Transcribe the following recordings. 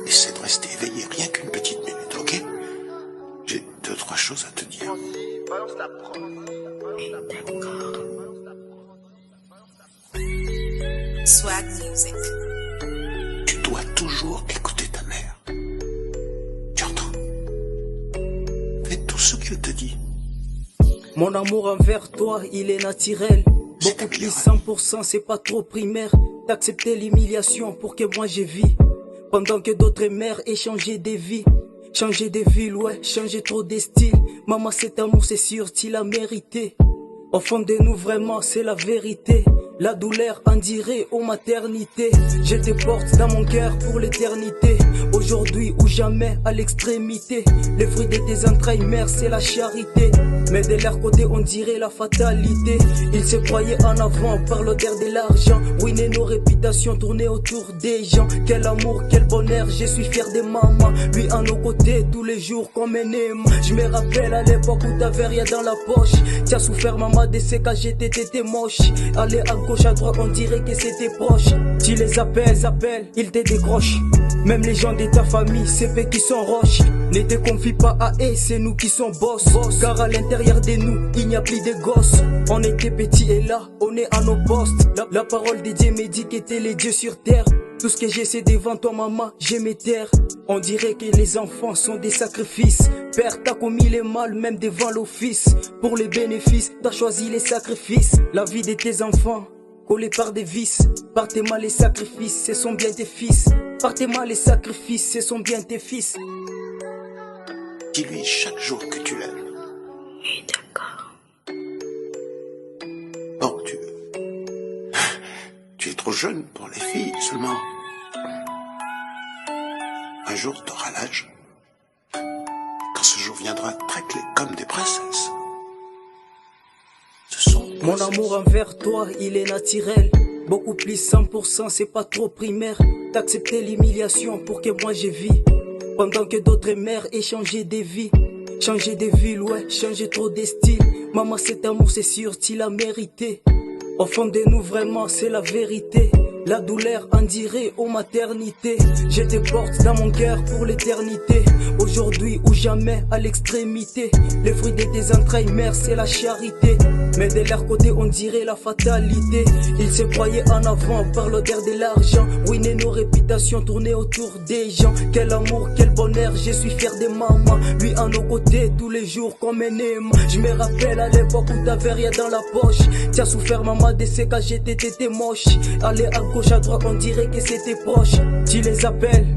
essaie de rester éveillé rien qu'une petite minute, ok? J'ai 2-3 choses à te dire. Swag Music. Tu dois toujours écouter ta mère. Tu entends? Fais tout ce qu'elle te dit. Mon amour envers toi, il est naturel. Beaucoup plus 100%, c'est pas trop primaire. D'accepter l'humiliation pour que moi je vis. Pendant que d'autres mères aient changé des vies. Changer de ville, ouais, changer trop de style. Maman, cet amour, c'est sûr, tu l'as mérité. Au fond de nous, vraiment, c'est la vérité. La douleur en dirait aux maternités. Je te porte dans mon cœur pour l'éternité. Aujourd'hui ou jamais à l'extrémité. Les fruits de tes entrailles, mère, c'est la charité. Mais de leur côté, on dirait la fatalité. Ils se croyaient en avant par l'odeur de l'argent. Ruiner nos réputations, tourner autour des gens. Quel amour, quel bonheur, je suis fier de maman. Lui à nos côtés, tous les jours comme un aimant. Je me rappelle à l'époque où t'avais rien dans la poche. Tu as souffert, maman, de ces cas, t'étais moche. Aller à gauche, à droite, on dirait que c'était proche. Tu les appelles, ils te décrochent. Même les gens de ta famille, c'est eux qui sont roches. Ne te confie pas à eux, c'est nous qui sommes boss. Car à l'intérieur de nous, il n'y a plus de gosses. On était petits et là, on est à nos postes. La parole de Dieu me dit que t'es les dieux sur terre. Tout ce que j'ai c'est devant toi maman, je me taire. On dirait que les enfants sont des sacrifices. Père, t'as commis les mal même devant l'office. Pour les bénéfices, t'as choisi les sacrifices. La vie de tes enfants, collée par des vices. Par tes mal les sacrifices, ce sont bien tes fils. Par tes mal les sacrifices, ce sont bien tes fils. Dis-lui chaque jour que tu l'aimes. Oui, d'accord. Bon, tu es trop jeune pour les filles seulement. Un jour, t'auras l'âge. Quand ce jour viendra, traite-les comme des princesses. Ce sont des Mon princesses. amour envers toi, il est naturel. Beaucoup plus 100%, c'est pas trop primaire. D'accepter l'humiliation pour que moi je vis. Pendant que d'autres mères aient changé des vies. Changer de ville, ouais, changer trop de style. Maman, cet amour, c'est sûr, tu l'as mérité. Au fond de nous, vraiment, c'est la vérité. La douleur en dirait aux maternités. Je te porte dans mon cœur pour l'éternité. Aujourd'hui ou jamais à l'extrémité. Les fruits de tes entrailles, mère, c'est la charité. Mais de leur côté, on dirait la fatalité. Ils se croyaient en avant par l'odeur de l'argent. Ruiner nos réputations, tourner autour des gens. Quel amour, quel bonheur, je suis fier de maman. Lui à nos côtés, tous les jours comme un aimant. Je me rappelle à l'époque où t'avais rien dans la poche. Tu as souffert, maman, de ces cas, t'étais moche. Aller à gauche, à droite, on dirait que c'était proche. Tu les appelles,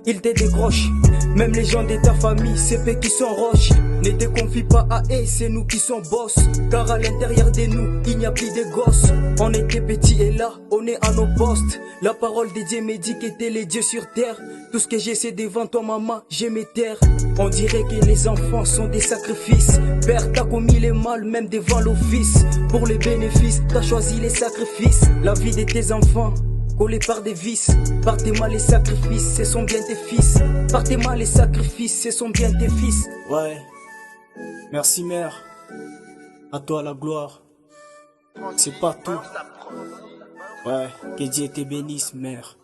ils te décrochent. Même les gens de ta famille, c'est eux qui sont roches. Ne te confie pas à eux, c'est nous qui sommes boss. Car à l'intérieur de nous, il n'y a plus de gosses. On était petits et là, on est à nos postes. La parole de Dieu me dit que t'es les dieux sur terre. Tout ce que j'ai c'est devant toi maman, je me taire. On dirait que les enfants sont des sacrifices. Père, t'as commis les mal même devant l'office. Pour les bénéfices, t'as choisi les sacrifices. La vie de tes enfants, collés par des vices. Par tes mal les sacrifices, ce sont bien tes fils. Par tes mal les sacrifices, ce sont bien tes fils. Ouais, merci mère, à toi la gloire. C'est pas tout. Ouais, que Dieu te bénisse mère.